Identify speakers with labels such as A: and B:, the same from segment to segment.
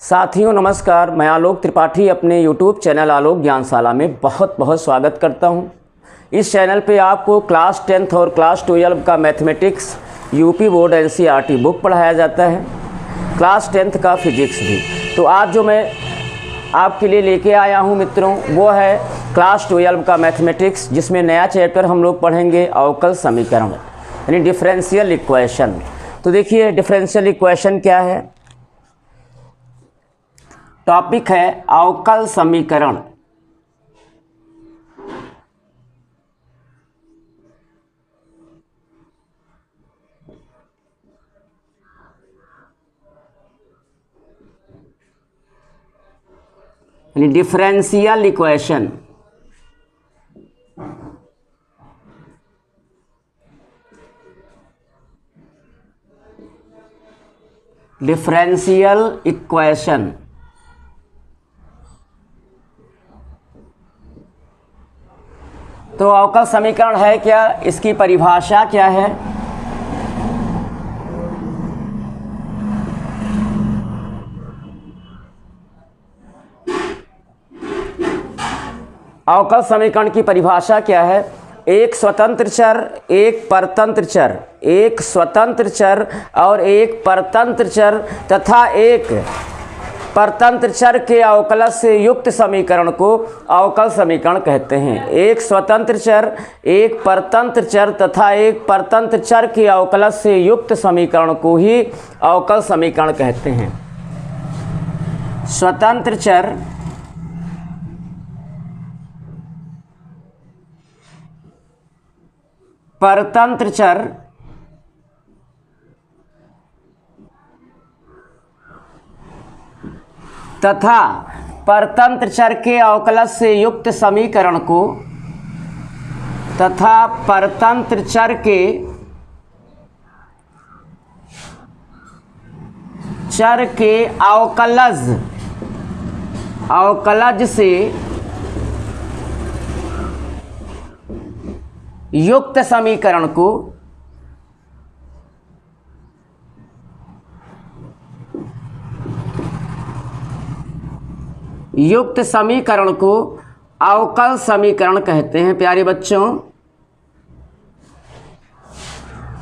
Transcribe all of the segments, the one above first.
A: साथियों नमस्कार, मैं आलोक त्रिपाठी अपने YouTube चैनल आलोक ज्ञानशाला में बहुत बहुत स्वागत करता हूं। इस चैनल पे आपको क्लास 10th और क्लास 12 का mathematics UP board NCERT book पढ़ाया जाता है, क्लास 10th का फिजिक्स भी। तो आज जो मैं आपके लिए लेके आया हूं मित्रों, वो है क्लास 12 का मैथमेटिक्स, जिसमें नया चैप्टर हम लोग पढ़ेंगे अवकल समीकरण यानी डिफरेंशियल इक्वेशन। तो देखिए डिफरेंशियल इक्वेशन क्या है। टॉपिक है अवकल समीकरण। यानी डिफरेंशियल इक्वेशन। डिफरेंशियल इक्वेशन तो अवकल समीकरण है क्या, इसकी परिभाषा क्या है। अवकल समीकरण की परिभाषा क्या है। एक स्वतंत्र चर, एक परतंत्र चर, एक स्वतंत्र चर और एक परतंत्र चर तथा एक परतंत्र चर के अवकल से युक्त समीकरण को अवकल समीकरण कहते हैं। एक स्वतंत्र चर, एक परतंत्र चर तथा एक परतंत्र चर के अवकल से युक्त समीकरण को ही अवकल समीकरण कहते हैं। स्वतंत्र चर, परतंत्र चर तथा परतंत्र चर के अवकल से युक्त समीकरण को तथा परतंत्र चर के अवकलज से युक्त समीकरण को अवकल समीकरण कहते हैं। प्यारे बच्चों,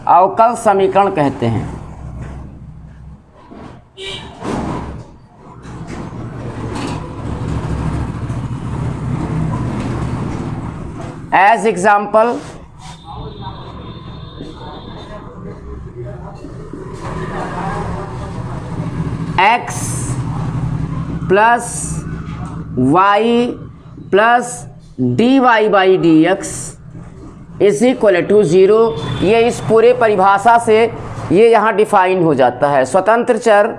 A: अवकल समीकरण कहते हैं। As example, x plus y plus dy by D x is equal to 0। ये इस पूरे परिभाषा से ये यहाँ डिफाइन हो जाता है। स्वतंत्र चर,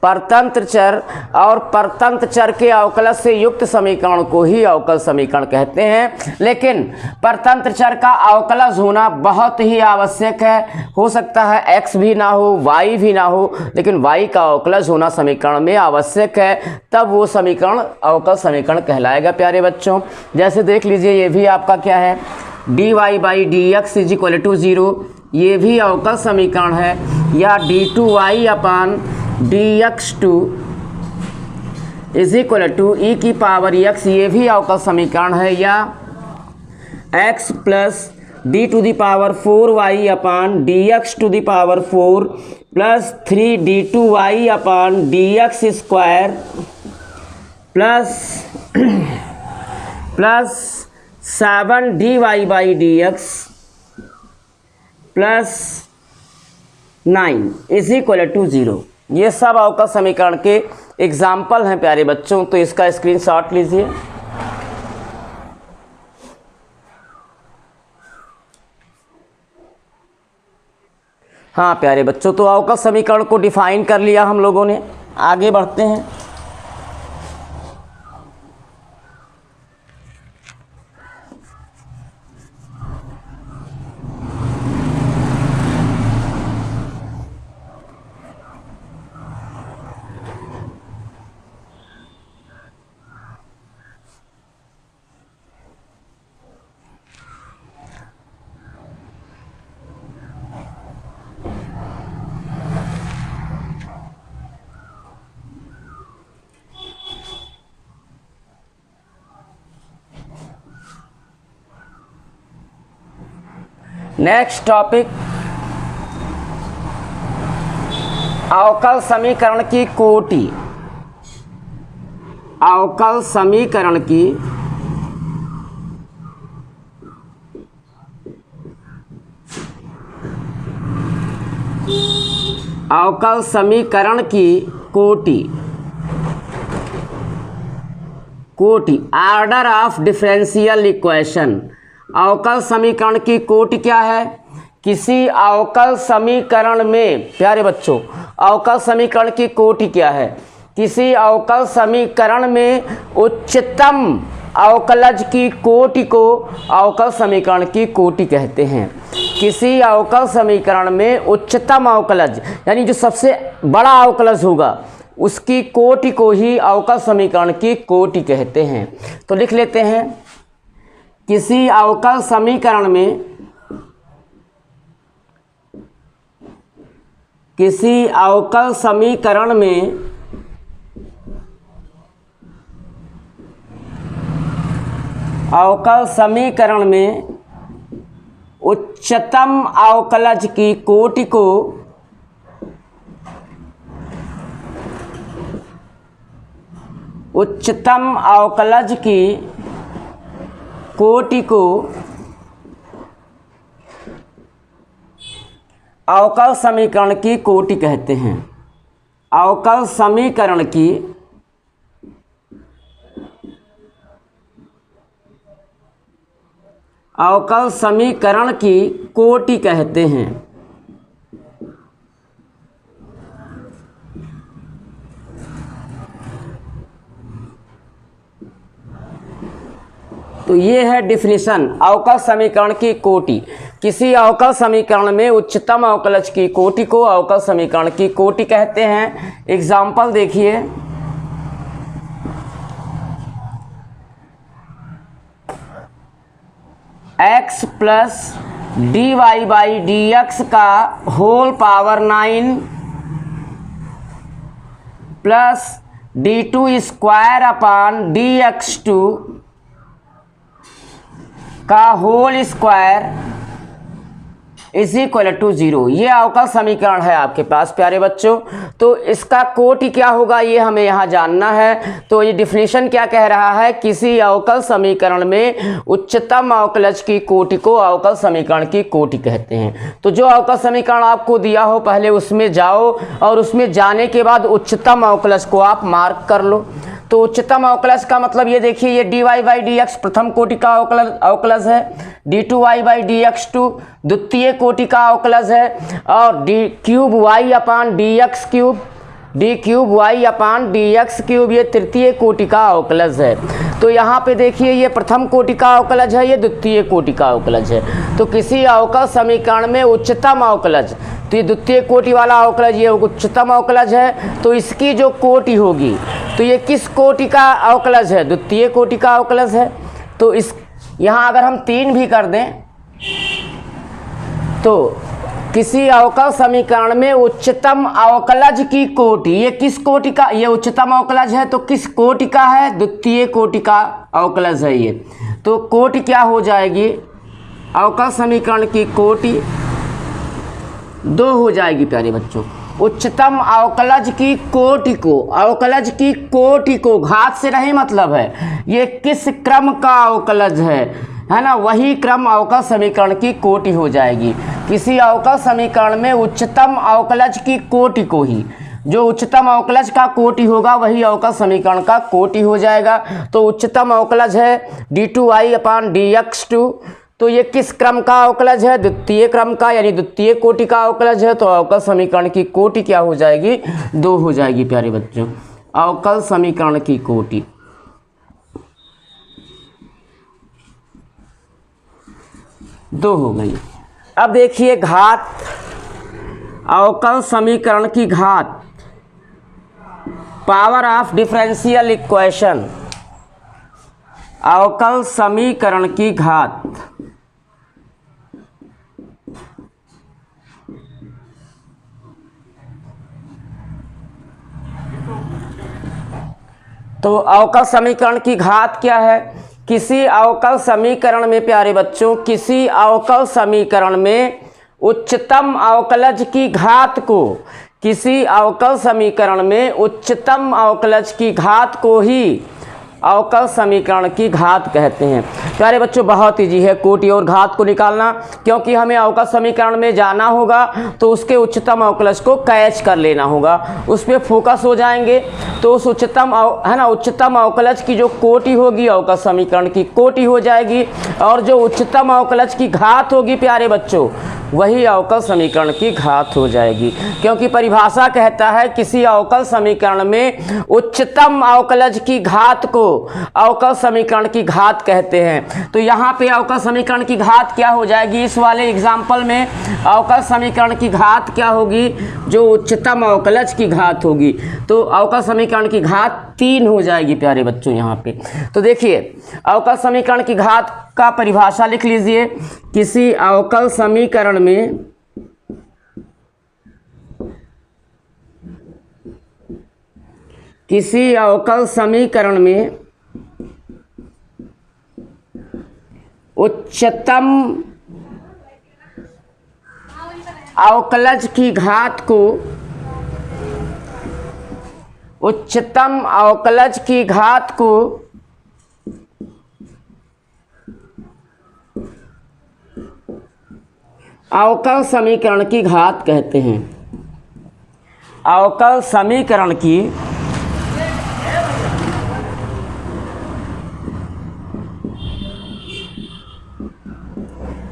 A: परतंत्र चर और परतंत्र चर के अवकल से युक्त समीकरण को ही अवकल समीकरण कहते हैं। लेकिन परतंत्र चर का अवकलज होना बहुत ही आवश्यक है। हो सकता है x भी ना हो, y भी ना हो, लेकिन y का अवकलज होना समीकरण में आवश्यक है, तब वो समीकरण अवकल समीकरण कहलाएगा। प्यारे बच्चों, जैसे देख लीजिए, ये भी आपका क्या है, dy by D x is equal to 0, ये भी अवकल समीकरण है। या d2y upon dx2 is equal to E की पावर x, ये भी अवकल समीकरण है। या x plus D to the power 4y upon dx to the power 4 plus 3d2y upon dx square plus 7dy by dx plus 9 is equal to 0। ये सब अवकल समीकरण के एग्जाम्पल हैं प्यारे बच्चों। तो इसका स्क्रीनशॉट लीजिए। हाँ प्यारे बच्चों, तो अवकल समीकरण को डिफाइन कर लिया हम लोगों ने। आगे बढ़ते हैं। नेक्स्ट टॉपिक, अवकल समीकरण की कोटि। अवकल समीकरण की अवकल समीकरण की कोटि। कोटि, ऑर्डर ऑफ डिफरेंशियल इक्वेशन। अवकल समीकरण की कोटि क्या है? किसी अवकल समीकरण में, प्यारे बच्चों, अवकल समीकरण की कोटि क्या है? किसी अवकल समीकरण में उच्चतम अवकलज की कोटि को अवकल समीकरण की कोटि कहते हैं। किसी अवकल समीकरण में उच्चतम अवकलज यानी जो सबसे बड़ा अवकलज होगा उसकी कोटि को ही अवकल समीकरण की कोटि कहते हैं। तो लिख लेते हैं, किसी अवकल समीकरण में, किसी अवकल समीकरण में अवकल समीकरण में उच्चतम अवकलज की कोटि को उच्चतम अवकलज की कोटि को अवकल समीकरण की कोटि कहते हैं। अवकल समीकरण की अवकल समीकरण की कोटि कहते हैं। तो ये है डिफिनीशन अवकल समीकरण की कोटि। किसी अवकल समीकरण में उच्चतम अवकलज की कोटि को अवकल समीकरण की कोटि कहते हैं। एग्जाम्पल देखिए, x plus D Y by D X का whole power 9 plus D two square upon D x two का whole square is equal to 0। ये अवकल समीकरण है आपके पास प्यारे बच्चों। तो इसका कोटि क्या होगा ये हमें यहाँ जानना है। तो ये डिफिनीशन क्या कह रहा है? किसी अवकल समीकरण में उच्चतम अवकलज की कोटि को अवकल समीकरण की कोटि कहते हैं। तो जो अवकल समीकरण आपको दिया हो पहले उसमें जाओ और उसमें जाने के बाद उच्चतम अवकलज को आप मार्क कर लो। तो उच्चतम अवकलज का मतलब ये देखिए, ये D Y by D X प्रथम कोटि का अवकलज है, D two Y by D x two द्वितीय कोटि का अवकलज है, और D cube Y upon D x cube, D cube Y upon D x cube ये तृतीय कोटि का अवकलज है। तो यहाँ पे देखिए, ये प्रथम कोटि का अवकलज है, ये द्वितीय कोटि का अवकलज है। तो किसी अवकल समीकरण में उच्चतम अवकलज, तो ये द्वितीय कोटि वाला अवकलज ये उच्चतम अवकलज है। तो इसकी जो कोटि होगी, तो ये किस कोटि का अवकलज है? द्वितीय कोटि का अवकलज है। तो इस यहाँ अगर हम 3 भी कर दें तो किसी अवकल समीकरण में उच्चतम अवकलज की कोटि, ये किस कोटि का? ये उच्चतम अवकलज है तो किस कोटि का है? द्वितीय कोटि का अवकलज है ये। तो कोटि क्या हो जाएगी? अवकल समीकरण की कोटि 2 हो जाएगी प्यारे बच्चों। उच्चतम अवकलज की कोटि को, अवकलज की कोटि को, घात से नहीं मतलब है, ये किस क्रम का अवकलज है ना, वही क्रम अवकल समीकरण की कोटि हो जाएगी। किसी अवकल समीकरण में उच्चतम अवकलज की कोटि को ही, जो उच्चतम अवकलज का कोटि होगा वही अवकल समीकरण का कोटि हो जाएगा। तो उच्चतम अवकलज है D two y upon D x two, तो ये किस क्रम का अवकलज है? द्वितीय क्रम का, यानी द्वितीय कोटि का अवकलज है। तो अवकल समीकरण की कोटि क्या हो जाएगी? 2 हो जाएगी प्यारे बच्चों। अवकल समीकरण की कोटि 2 हो गई। अब देखिए घात, अवकल समीकरण की घात, पावर ऑफ डिफरेंशियल इक्वेशन, अवकल समीकरण की घात। तो अवकल समीकरण की घात क्या है? किसी अवकल समीकरण में प्यारे बच्चों, किसी अवकल समीकरण में उच्चतम अवकलज की घात को, किसी अवकल समीकरण में उच्चतम अवकलज की घात को ही अवकल समीकरण की घात कहते हैं। प्यारे बच्चों बहुत ईजी है कोटि और घात को निकालना, क्योंकि हमें अवकल समीकरण में जाना होगा तो उसके उच्चतम अवकलज को कैच कर लेना होगा, उस पर फोकस हो जाएंगे। तो उस उच्चतम उच्चतम अवकलज की जो कोटि होगी अवकल समीकरण की कोटि हो जाएगी, और जो उच्चतम अवकलज की घात होगी प्यारे बच्चों वही अवकल समीकरण की घात हो जाएगी, क्योंकि परिभाषा कहता है किसी अवकल समीकरण में उच्चतम अवकलज की घात को अवकल समीकरण की घात कहते हैं। तो यहाँ पे अवकल समीकरण की घात क्या हो जाएगी, इस वाले एग्जाम्पल में अवकल समीकरण की घात क्या होगी, जो उच्चतम अवकलज की घात होगी। तो अवकल समीकरण की घात 3 हो जाएगी प्यारे बच्चों यहाँ पे। तो देखिए अवकल समीकरण की घात का परिभाषा लिख लीजिए, किसी अवकल समीकरण में किसी अवकल समीकरण में उच्चतम अवकलज की घात को, उच्चतम अवकलज की घात को अवकल समीकरण की घात कहते हैं। अवकल समीकरण की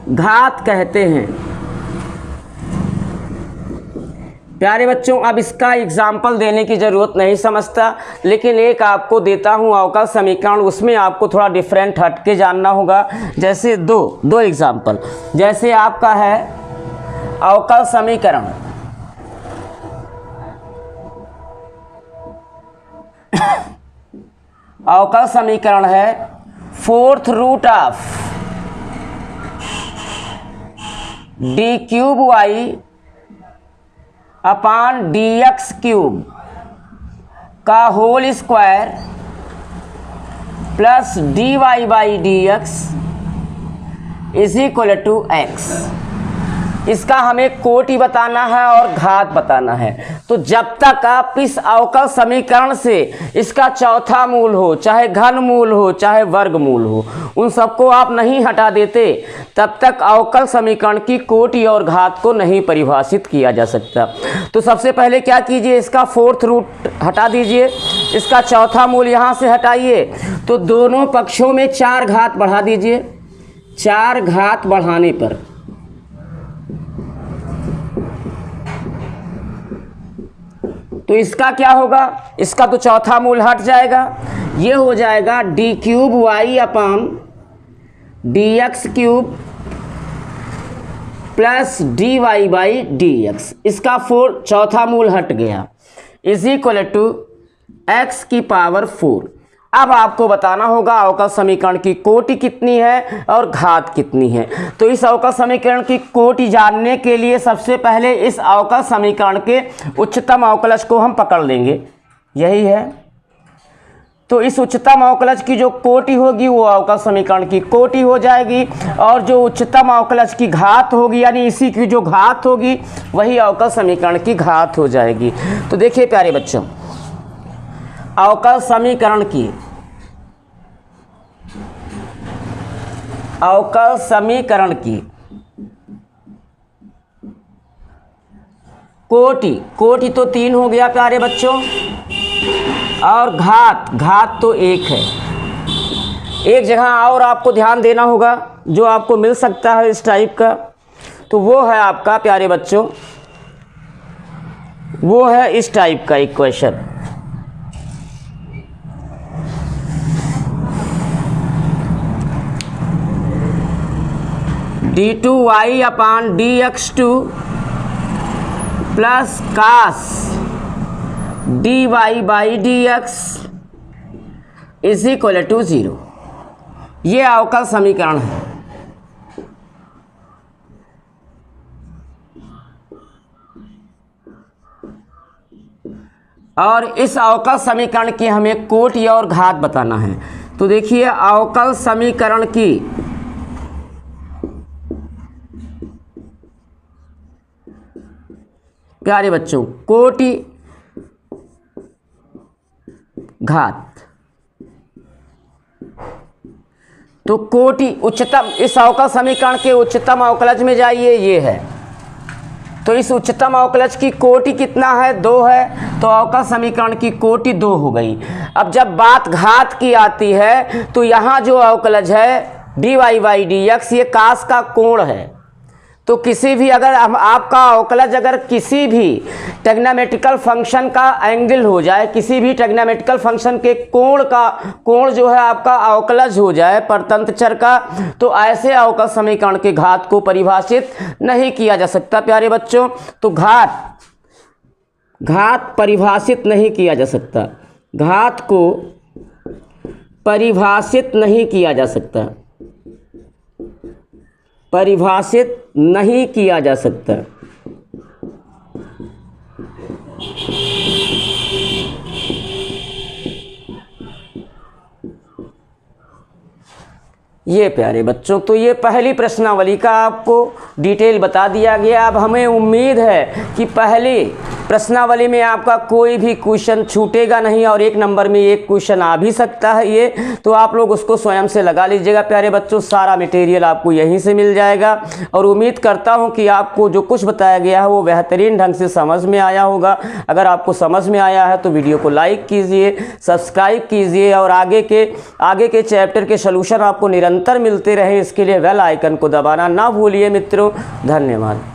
A: घात कहते हैं। प्यारे बच्चों अब इसका एग्जाम्पल देने की ज़रूरत नहीं समझता, लेकिन एक आपको देता हूँ अवकल समीकरण, उसमें आपको थोड़ा डिफरेंट हट के जानना होगा। जैसे दो एग्जाम्पल, जैसे आपका है अवकल समीकरण अवकल समीकरण है 4th root of D cube Y upon D x cube का whole square plus D Y by D x is equal to X. इसका हमें कोटि बताना है और घात बताना है। तो जब तक आप इस अवकल समीकरण से इसका चौथा मूल हो, चाहे घन मूल हो चाहे वर्ग मूल हो, उन सबको आप नहीं हटा देते, तब तक अवकल समीकरण की कोटि और घात को नहीं परिभाषित किया जा सकता। तो सबसे पहले क्या कीजिए, इसका 4th रूट हटा दीजिए, इसका चौथा मूल यहाँ से हटाइए, तो दोनों पक्षों में 4 घात बढ़ा दीजिए। 4 घात बढ़ाने पर तो इसका क्या होगा, इसका तो चौथा मूल हट जाएगा, ये हो जाएगा d cube Y upon D x cube plus D Y by D x. इसका चौथा मूल हट गया, इज इक्वल टू एक्स की पावर 4। अब आपको बताना होगा अवकल समीकरण की कोटि कितनी है और घात कितनी है। तो इस अवकल समीकरण की कोटि जानने के लिए सबसे पहले इस अवकल समीकरण के उच्चतम अवकलज को हम पकड़ लेंगे, यही है। तो इस उच्चतम अवकलज की जो कोटि होगी वो अवकल समीकरण की कोटि हो जाएगी, और जो उच्चतम अवकलज की घात होगी यानी इसी की जो घात होगी वही अवकल समीकरण की घात हो जाएगी। तो देखिए प्यारे बच्चों, अवकल समीकरण की कोटि तो 3 हो गया प्यारे बच्चों, और घात तो 1 है। एक जगह और आपको ध्यान देना होगा जो आपको मिल सकता है इस टाइप का, तो वो है आपका प्यारे बच्चों, वो है इस टाइप का equation. d2y upon dx2 plus cos dy by dx is equal to 0। ये अवकल समीकरण है। और इस अवकल समीकरण की हमें कोटि और घात बताना है। तो देखिए अवकल समीकरण की प्यारे बच्चों कोटि घात, तो कोटि उच्चतम, इस अवकल समीकरण के उच्चतम अवकलज में जाइए, ये है, तो इस उच्चतम अवकलज की कोटि कितना है, 2 है, तो अवकल समीकरण की कोटि 2 हो गई। अब जब बात घात की आती है तो यहाँ जो अवकलज है dy बाई dx ये कास का कोण है, तो किसी भी अगर आपका अवकलज अगर किसी भी ट्रिग्नोमेट्रिकल फंक्शन का एंगल हो जाए, किसी भी ट्रिग्नोमेट्रिकल फंक्शन के कोण जो है आपका अवकलज हो जाए परतंत्र चर का, तो ऐसे अवकल समीकरण के घात को परिभाषित नहीं किया जा सकता प्यारे बच्चों। तो घात परिभाषित नहीं किया जा सकता, घात को परिभाषित नहीं किया जा सकता, परिभाषित नहीं किया जा सकता। ये प्यारे बच्चों, तो ये पहली प्रश्नावली का आपको डिटेल बता दिया गया। अब हमें उम्मीद है कि पहली प्रश्नावली में आपका कोई भी क्वेश्चन छूटेगा नहीं और 1 नंबर में एक क्वेश्चन आ भी सकता है ये, तो आप लोग उसको स्वयं से लगा लीजिएगा प्यारे बच्चों। सारा मटेरियल आपको यहीं से मिल जाएगा और उम्मीद करता हूँ कि आपको जो कुछ बताया गया है वो बेहतरीन ढंग से समझ में आया होगा। अगर आपको समझ में आया है तो वीडियो को लाइक कीजिए, सब्सक्राइब कीजिए और आगे के चैप्टर के सॉल्यूशन आपको निरंतर मिलते रहे, इसके लिए बेल आइकन को दबाना ना भूलिए मित्रों। धन्यवाद।